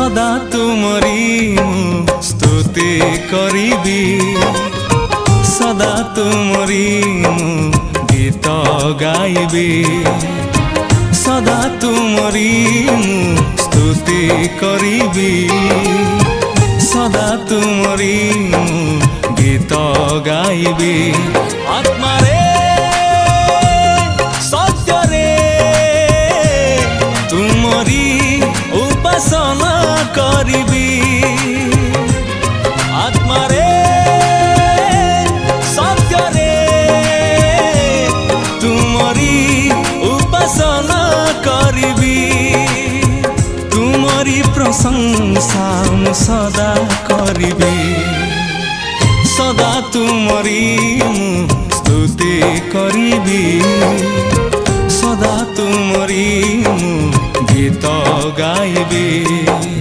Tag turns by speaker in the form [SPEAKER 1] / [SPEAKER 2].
[SPEAKER 1] सदा तुमरी स्तुति करिबी सदा तुमरी गीत गाइबी सदा तुमरी स्तुति करिबी सदा तुमरी गीत गाइबी आत्मा रे सत्य रे तुमरी उपासना करिबी आत्मा रे सत्य रे तुमरी उपासना करिबी तुमरी प्रशंसा सदा करिबी सदा तुमरी स्तुति करिबी सदा तुमरी गीत गाइबी।